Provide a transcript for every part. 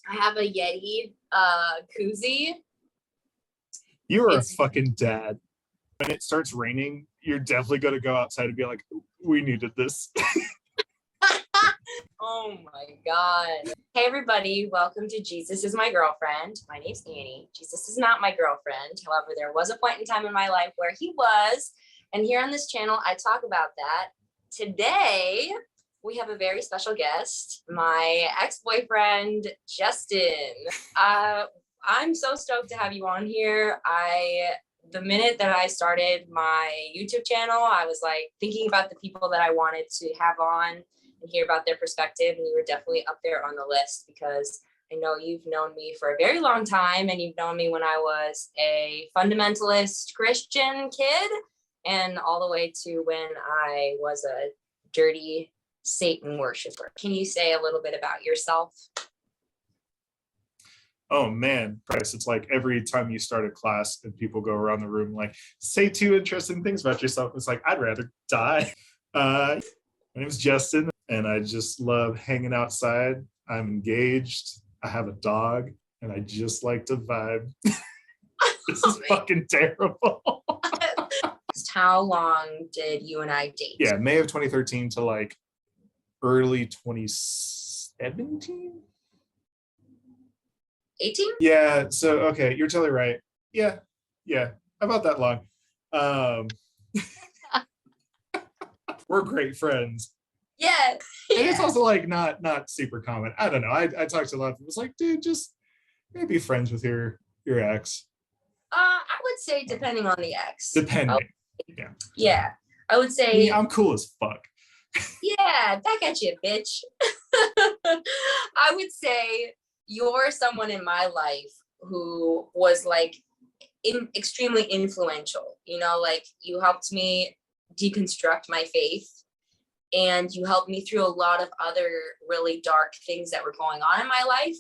I have a Yeti koozie. You are a fucking dad. When it starts raining, you're definitely going to go outside and be like, we needed this. Oh my God. Hey everybody, welcome to Jesus is My Girlfriend. My name's Annie. Jesus is not my girlfriend. However, there was a point in time in my life where he was. And here on this channel, I talk about that. Today, we have a very special guest, my ex-boyfriend, Justin. I'm so stoked to have you on here. The minute that I started my YouTube channel, I was like thinking about the people that I wanted to have on and hear about their perspective. And you were definitely up there on the list because I know you've known me for a very long time and you've known me when I was a fundamentalist Christian kid and all the way to when I was a dirty Satan worshiper. Can you say a little bit about yourself? Oh man, Price, it's like every time you start a class and people go around the room like, say 2 interesting things about yourself. It's like, I'd rather die. My name is Justin and I just love hanging outside. I'm engaged. I have a dog and I just like to vibe. This is fucking terrible. How long did you and I date? Yeah, May of 2013 to like early 2017. 18? Yeah, so okay, you're totally right. Yeah, about that long. We're great friends. Yeah. And it's also like not super common. I don't know. I talked to a lot of people. It's like, dude, just maybe friends with your ex. I would say depending on the ex. Depending. Yeah. I would say I'm cool as fuck. Yeah, back at you, bitch. I would say you're someone in my life who was like extremely influential. You know, like you helped me deconstruct my faith and you helped me through a lot of other really dark things that were going on in my life.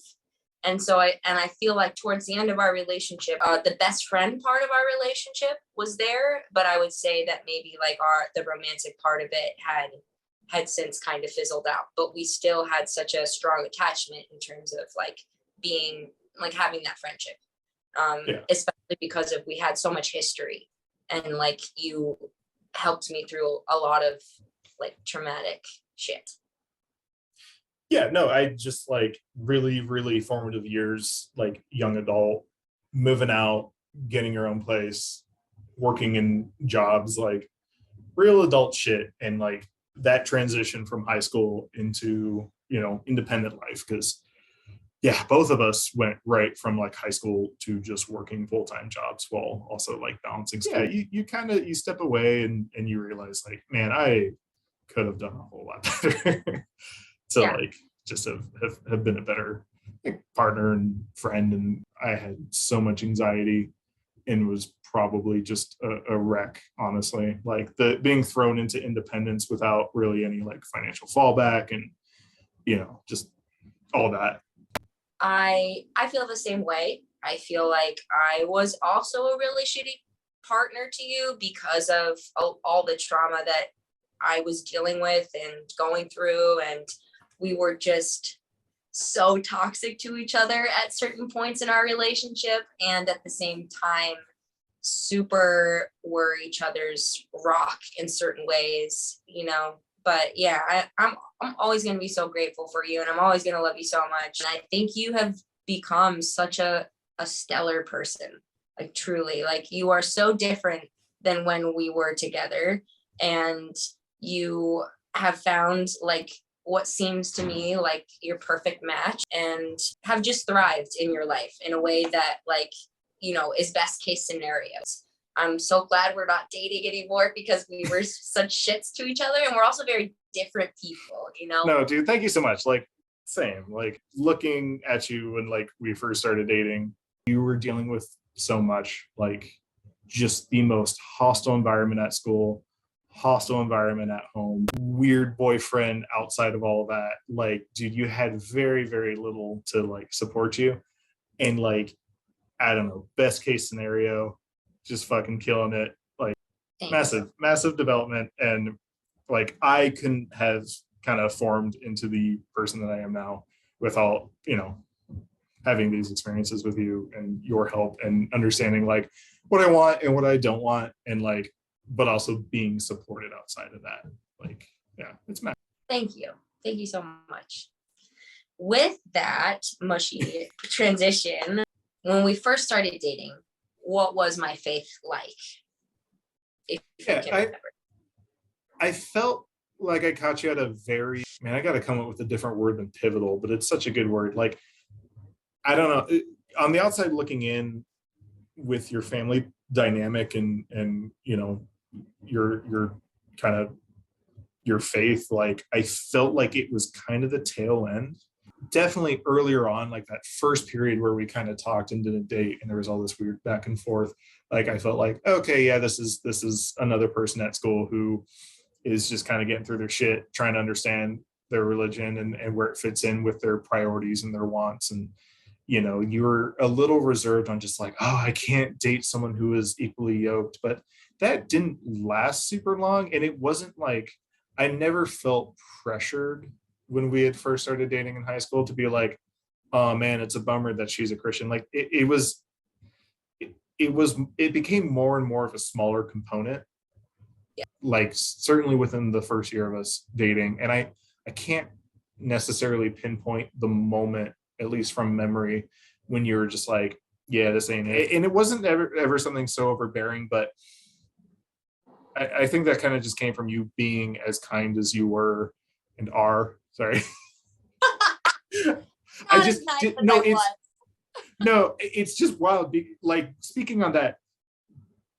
And so I feel like towards the end of our relationship, the best friend part of our relationship was there, but I would say that maybe like the romantic part of it had since kind of fizzled out, but we still had such a strong attachment in terms of like being like having that friendship, especially because we had so much history and like you helped me through a lot of like traumatic shit. Yeah, no, I just like really, really formative years, like young adult, moving out, getting your own place, working in jobs, like real adult shit. And like that transition from high school into, independent life. Because yeah, both of us went right from like high school to just working full-time jobs while also like balancing. Yeah, you step away and you realize like, man, I could have done a whole lot better. To like just have been a better partner and friend. And I had so much anxiety and was probably just a wreck, honestly. Like being thrown into independence without really any like financial fallback and just all that. I feel the same way. I feel like I was also a really shitty partner to you because of all the trauma that I was dealing with and going through, and we were just so toxic to each other at certain points in our relationship, and at the same time super were each other's rock in certain ways, but yeah, I'm always going to be so grateful for you and I'm always going to love you so much. And I think you have become such a stellar person, like truly, like you are so different than when we were together, and you have found like what seems to me like your perfect match and have just thrived in your life in a way that like, is best case scenarios. I'm so glad we're not dating anymore because we were such shits to each other and we're also very different people, No, dude, thank you so much. Like same, like looking at you when like we first started dating, you were dealing with so much, like just the most hostile environment at school, hostile environment at home, weird boyfriend outside of all of that. Like, dude, you had very, very little to like support you. And like, I don't know, best case scenario, just fucking killing it. Like massive development. And like, I couldn't have kind of formed into the person that I am now without, having these experiences with you and your help and understanding like what I want and what I don't want, and like, but also being supported outside of that. Like, yeah, it's massive. Thank you. Thank you so much. With that mushy transition, when we first started dating, what was my faith like? If you can remember. I felt like I caught you at a very, man, I got to come up with a different word than pivotal, but it's such a good word. Like, I don't know, on the outside looking in with your family dynamic and you know, your kind of your faith, like I felt like it was kind of the tail end. Definitely earlier on, like that first period where we kind of talked and did a date and there was all this weird back and forth. Like I felt like, okay, yeah, this is another person at school who is just kind of getting through their shit, trying to understand their religion and where it fits in with their priorities and their wants. And, you know, you were a little reserved on just like, oh, I can't date someone who is equally yoked. But that didn't last super long. And it wasn't like, I never felt pressured when we had first started dating in high school to be like, oh man, it's a bummer that she's a Christian. Like it became more and more of a smaller component. Yeah. Like certainly within the first year of us dating. And I can't necessarily pinpoint the moment, at least from memory, when you were just like, yeah, this ain't it. And it wasn't ever something so overbearing, but I think that kind of just came from you being as kind as you were and are. Sorry. I just did, no, it's just wild. Like speaking on that,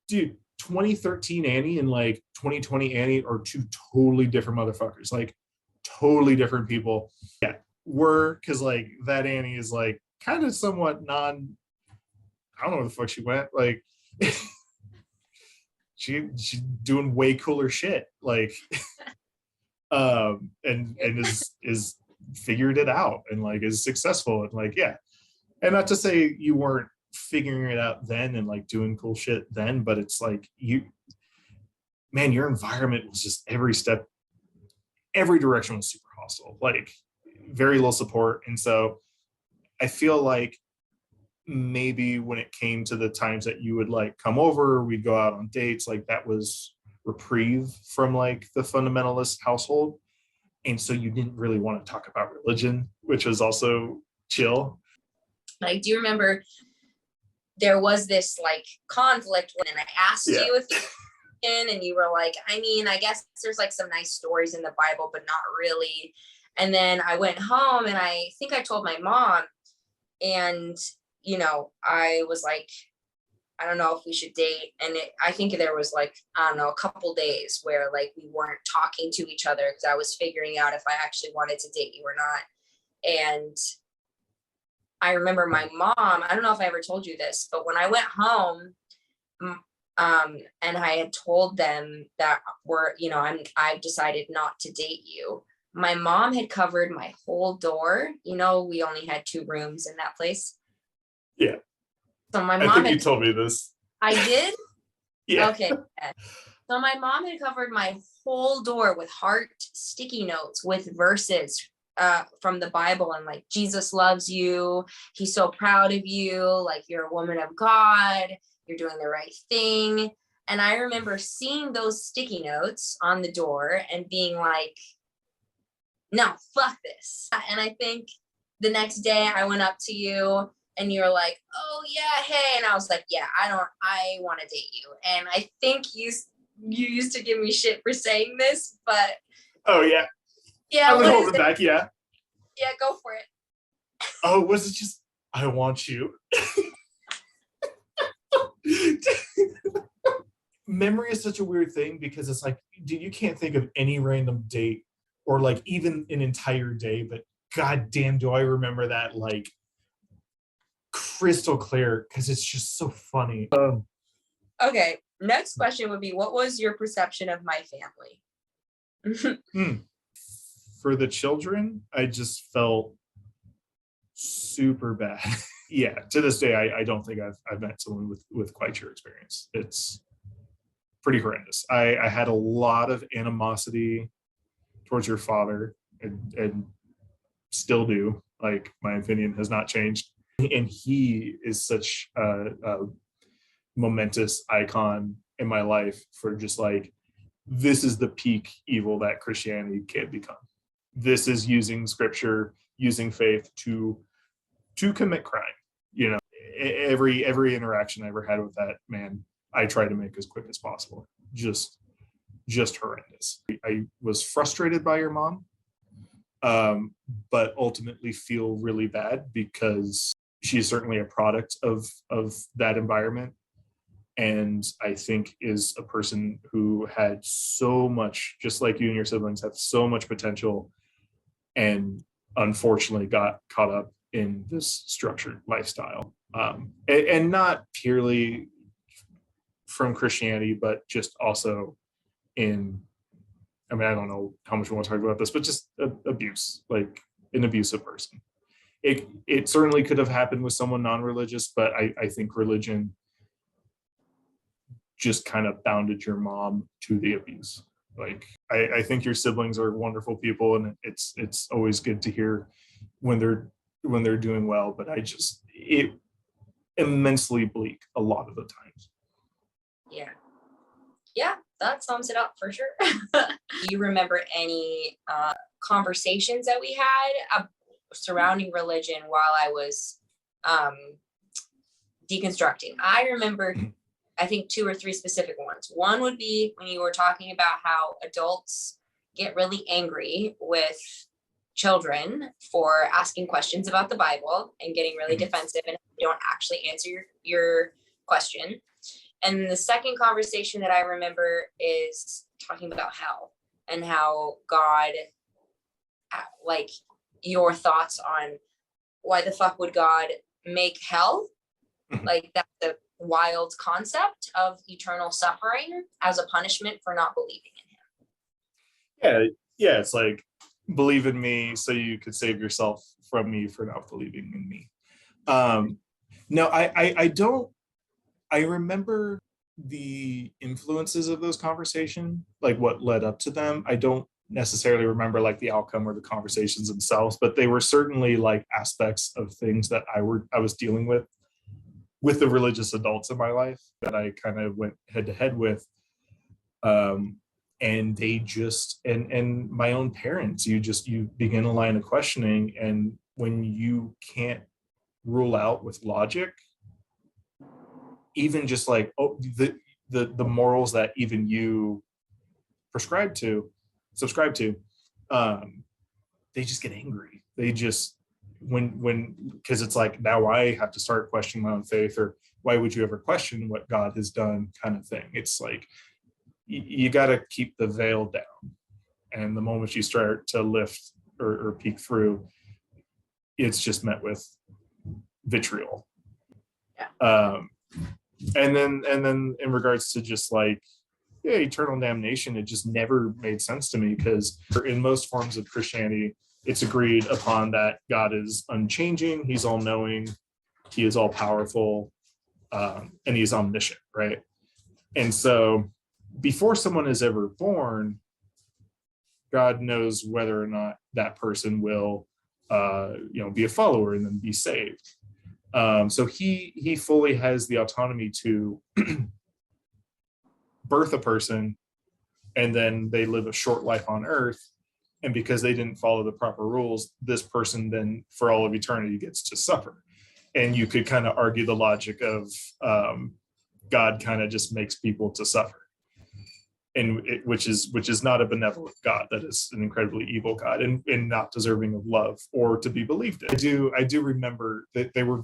dude, 2013 Annie and like 2020 Annie are two totally different motherfuckers, like totally different people. Yeah, because like that Annie is like kind of somewhat I don't know where the fuck she went. Like she's doing way cooler shit. Like and is figured it out and like is successful and like, yeah. And not to say you weren't figuring it out then and like doing cool shit then, but it's like your environment was just every direction was super hostile, like very little support. And so I feel like maybe when it came to the times that you would like come over, we'd go out on dates, like that was reprieve from like the fundamentalist household. And so you didn't really want to talk about religion, which was also chill. Like, do you remember there was this like conflict when I asked you if you in, and you were like, I mean, I guess there's like some nice stories in the Bible, but not really. And then I went home and I think I told my mom, and you know, I was like, I don't know if we should date. And I think there was like, I don't know, a couple days where like we weren't talking to each other because I was figuring out if I actually wanted to date you or not. And I remember my mom, I don't know if I ever told you this, but when I went home, and I had told them that I've decided not to date you, my mom had covered my whole door. You know, we only had 2 rooms in that place. Yeah. So my mom, I think you told me this. I did? Yeah. Okay. So my mom had covered my whole door with heart sticky notes with verses from the Bible, and like, Jesus loves you. He's so proud of you. Like, you're a woman of God. You're doing the right thing. And I remember seeing those sticky notes on the door and being like, no, fuck this. And I think the next day I went up to you and you were like, oh yeah, hey. And I was like, yeah, I want to date you. And I think you used to give me shit for saying this, but. Oh yeah. Yeah. I was holding back. Yeah. Yeah, go for it. Oh, was it just, I want you? Memory is such a weird thing because it's like, dude, you can't think of any random date or like even an entire day, but goddamn, do I remember that like crystal clear because it's just so funny. Okay, next question would be, what was your perception of my family? For the children, I just felt super bad. Yeah, to this day, I don't think I've met someone with quite your experience. It's pretty horrendous. I had a lot of animosity towards your father and still do. Like, my opinion has not changed. And he is such a momentous icon in my life for just like, this is the peak evil that Christianity can become. This is using scripture, using faith to commit crime. You know, every interaction I ever had with that man, I try to make as quick as possible. Just horrendous. I was frustrated by your mom, but ultimately feel really bad because she's certainly a product of that environment, and I think is a person who had so much, just like you and your siblings, had so much potential, and unfortunately got caught up in this structured lifestyle, and not purely from Christianity, but just also in, I mean, I don't know how much we want to talk about this, but just abuse, like an abusive person. It certainly could have happened with someone non-religious, but I think religion just kind of bounded your mom to the abuse. Like, I think your siblings are wonderful people, and it's always good to hear when they're doing well, but it immensely bleak a lot of the times. Yeah, that sums it up for sure. Do you remember any conversations that we had surrounding religion while I was deconstructing? I remember, I think 2 or 3 specific ones. One would be when you were talking about how adults get really angry with children for asking questions about the Bible and getting really defensive and don't actually answer your question. And the second conversation that I remember is talking about hell and how God, like, your thoughts on why the fuck would God make hell? Like, that's a wild concept of eternal suffering as a punishment for not believing in him. Yeah, it's like, believe in me so you could save yourself from me for not believing in me. No, I don't. I remember the influences of those conversations, like what led up to them. I don't necessarily remember like the outcome or the conversations themselves, but they were certainly like aspects of things that I was dealing with the religious adults in my life that I kind of went head to head with. And they just, and my own parents, you begin a line of questioning, and when you can't rule out with logic, even just like, oh, the morals that even you subscribe to, they just get angry. They just, when because it's like, now I have to start questioning my own faith, or why would you ever question what God has done, kind of thing. It's like, you got to keep the veil down, and the moment you start to lift or peek through, it's just met with vitriol. And then in regards to just like, eternal damnation, it just never made sense to me, because in most forms of Christianity, it's agreed upon that God is unchanging, he's all knowing, he is all powerful, and he's omniscient, right? And so before someone is ever born, God knows whether or not that person will be a follower and then be saved. So he fully has the autonomy to birth a person, and then they live a short life on earth, and because they didn't follow the proper rules, this person then for all of eternity gets to suffer. And you could kind of argue the logic of God kind of just makes people to suffer, and which is not a benevolent God. That is an incredibly evil God, and not deserving of love or to be believed in. I do remember that they were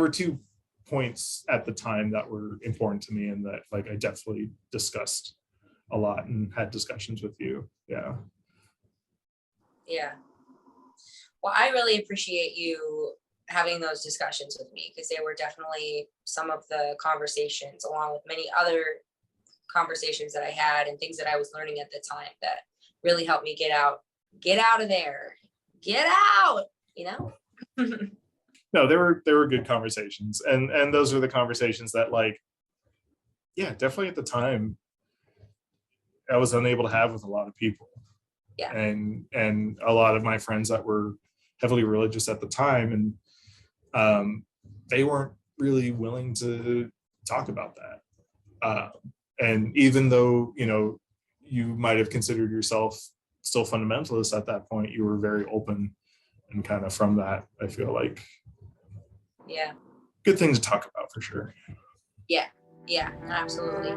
2 points at the time that were important to me, and that like I definitely discussed a lot and had discussions with you. Yeah. Well, I really appreciate you having those discussions with me, because they were definitely some of the conversations, along with many other conversations that I had and things that I was learning at the time, that really helped me get out of there, get out, No, there were good conversations, and those are the conversations that, like, definitely at the time I was unable to have with a lot of people. Yeah. And a lot of my friends that were heavily religious at the time, and they weren't really willing to talk about that. And even though, you know, you might have considered yourself still fundamentalist at that point, you were very open, and kind of from that, I feel like, Yeah. good thing to talk about for sure. Yeah. Yeah, absolutely.